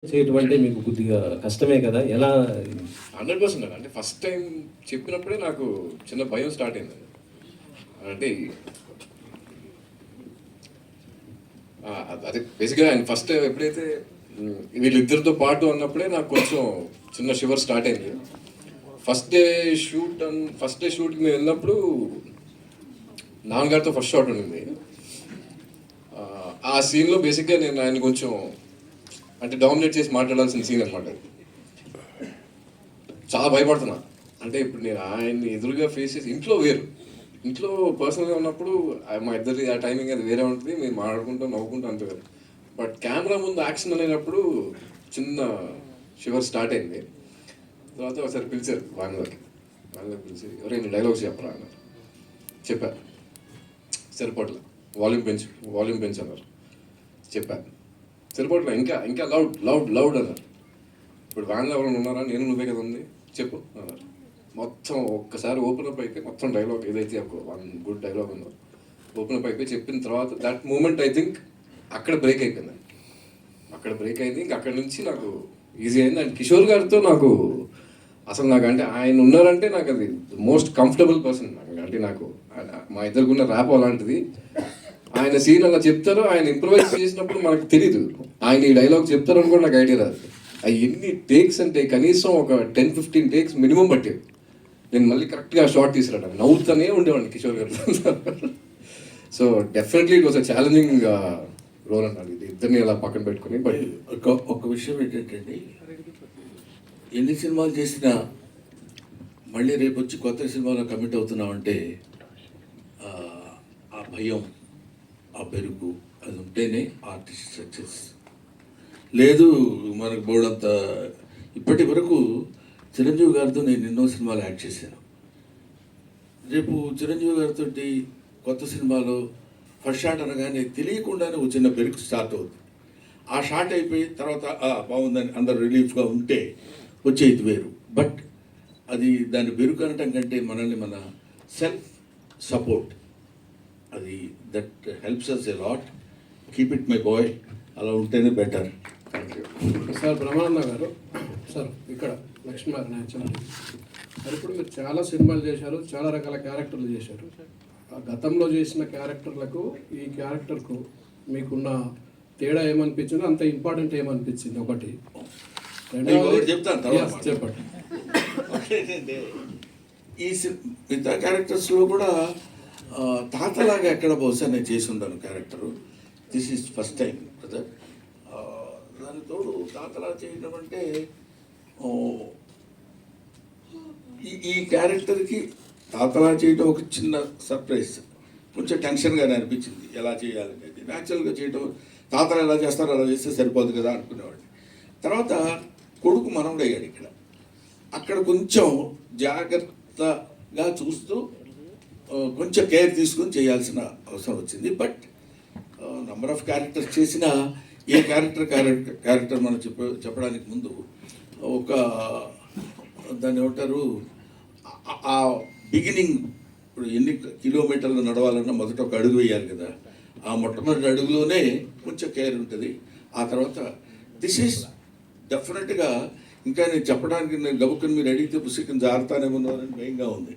చేయటం అంటే మీకు కొద్దిగా కష్టమే కదా! ఎలా 100% అండి. అంటే ఫస్ట్ టైం చెప్పినప్పుడే నాకు చిన్న భయం స్టార్ట్ అయింది. అంటే అదే బేసిక్‌గా ఆయన ఫస్ట్ ఎప్పుడైతే వీళ్ళిద్దరితో పాటు అన్నప్పుడే నాకు కొంచెం చిన్న షివర్ స్టార్ట్ అయింది. ఫస్ట్ డే షూట్‌కి మేము వెళ్ళినప్పుడు నాన్నగారితో ఫస్ట్ షాట్ ఉండింది. ఆ సీన్‌లో బేసిక్‌గా నేను ఆయన కొంచెం అంటే డామినేట్ చేసి మాట్లాడాల్సిన సీన్ అనమాట. చాలా భయపడుతున్నా. అంటే ఇప్పుడు నేను ఆయన్ని ఎదురుగా ఫేస్ చేసి ఇంట్లో పర్సనల్గా ఉన్నప్పుడు మా ఇద్దరి ఆ టైమింగ్ అది వేరే ఉంటుంది. మేము మాట్లాడుకుంటాం నవ్వుకుంటాం అంతే కదా. బట్ కెమెరా ముందు యాక్షన్ అనేటప్పుడు చిన్న షివర్ స్టార్ట్ అయింది. తర్వాత ఒకసారి పిలిచారు వాంగ్లోకి పిలిచి ఎవరైనా డైలాగ్స్ చెప్పరా అన్నారు. చెప్పారు. సరిపట్ల వాల్యూమ్ పెంచు అన్నారు. చెప్పారు. సరిపట్ల ఇంకా లౌడ్ అన్నారు. ఇప్పుడు వ్యాన్లో ఎవరైనా ఉన్నారా? నేను నువ్వే కదా ఉంది చెప్పు అన్నారు. మొత్తం ఒక్కసారి ఓపెన్ అప్ అయితే మొత్తం డైలాగ్ ఏదైతే ఒక వన్ గుడ్ డైలాగ్ ఉందో ఓపెన్ అప్ అయిపోయి చెప్పిన తర్వాత దట్ మూమెంట్ ఐ థింక్ అక్కడ బ్రేక్ అయిపోయింది. ఇంక అక్కడ నుంచి నాకు ఈజీ అయింది. అండ్ కిషోర్ గారితో నాకు అసలు అంటే ఆయన ఉన్నారంటే నాకు అది మోస్ట్ కంఫర్టబుల్ పర్సన్. అంటే నాకు మా ఇద్దరికి ఉన్న ర్యాప్ అలాంటిది. ఆయన సీన్ అలా చెప్తారో ఆయన ఇంప్రూవైజ్ చేసినప్పుడు మనకు తెలీదు ఆయన ఈ డైలాగ్ చెప్తారని కూడా నాకు ఐడియా రాదు. అవి ఎన్ని టేక్స్ అంటే కనీసం ఒక 10-15 టేక్స్ మినిమం పట్టేది. నేను మళ్ళీ కరెక్ట్గా షార్ట్ తీసుకురాను నవ్వుతూనే ఉండేవాడిని కిషోర్ గారు. So definitely it was a challenging role అన్నది ఇది ఇద్దరిని అలా పక్కన పెట్టుకుని. బట్ ఒక విషయం ఏంటంటే ఎన్ని సినిమాలు చేసినా మళ్ళీ రేపు వచ్చి కొత్త సినిమాలో కమిట్ అవుతున్నామంటే ఆ భయం ఆ పెరుగు అది ఉంటేనే ఆర్టిస్ట్ సక్సెస్. లేదు మనకు బోర్డంతా ఇప్పటి వరకు చిరంజీవి గారితో నేను ఎన్నో సినిమాలు యాక్ట్ చేశాను. రేపు చిరంజీవి గారితో కొత్త సినిమాలో ఫస్ట్ షాట్ అనగానే తెలియకుండానే ఒక చిన్న పెరుగు స్టార్ట్ అవుతుంది. ఆ షాట్ అయిపోయి తర్వాత బాగుందని అందరు రిలీఫ్గా ఉంటే వచ్చేది వేరు. బట్ అది దాన్ని బెరుకు అనటం కంటే మనల్ని మన సెల్ఫ్ సపోర్ట్ అది that helps us a lot. Keep it my boy, అలా ఉంటేనే బెటర్. సార్ బ్రహ్మానంద గారు, సార్ ఇక్కడ లక్ష్మీ నారాయణ సార్, ఇప్పుడు మీరు చాలా సినిమాలు చేశారు, చాలా రకాల క్యారెక్టర్లు చేశారు. గతంలో చేసిన క్యారెక్టర్లకు ఈ క్యారెక్టర్కు మీకున్న తేడా ఏమనిపించింది, అంత ఇంపార్టెంట్ ఏమనిపించింది? ఒకటి. చెప్తాను చెప్పండి. ఈ మిగతా క్యారెక్టర్స్లో కూడా తాతలాగా ఎక్కడ బహుశా నేను చేసి ఉండను character. This is first time కదా. దాని తోడు తాతలా చేయడం అంటే ఈ క్యారెక్టర్కి తాతలా చేయడం ఒక చిన్న సర్ప్రైజ్. కొంచెం టెన్షన్గానే అనిపించింది ఎలా చేయాలనేది. న్యాచురల్గా చేయడం తాతలు ఎలా చేస్తారో అలా చేస్తే సరిపోదు కదా అనుకునేవాడిని. తర్వాత కొడుకు మనవడయ్యాడు ఇక్కడ. అక్కడ కొంచెం జాగ్రత్తగా చూస్తూ కొంచెం కేర్ తీసుకొని చేయాల్సిన అవసరం వచ్చింది. బట్ నంబర్ ఆఫ్ క్యారెక్టర్స్ చేసినా ఏ క్యారెక్టర్ మనం చెప్పడానికి ముందు ఒక దాన్ని ఏమంటారు ఆ బిగినింగ్. ఇప్పుడు ఎన్ని కిలోమీటర్లు నడవాలన్నా మొదట ఒక అడుగు వేయాలి కదా. ఆ మొట్టమొదటి అడుగులోనే కొంచెం కేర్ ఉంటుంది. ఆ తర్వాత దిస్ ఈజ్ డెఫినెట్గా ఇంకా నేను చెప్పడానికి నేను గబుక్కుని మీరు అడిగితే పుస్తకం జారుతానేమో అని భయంగా ఉంది.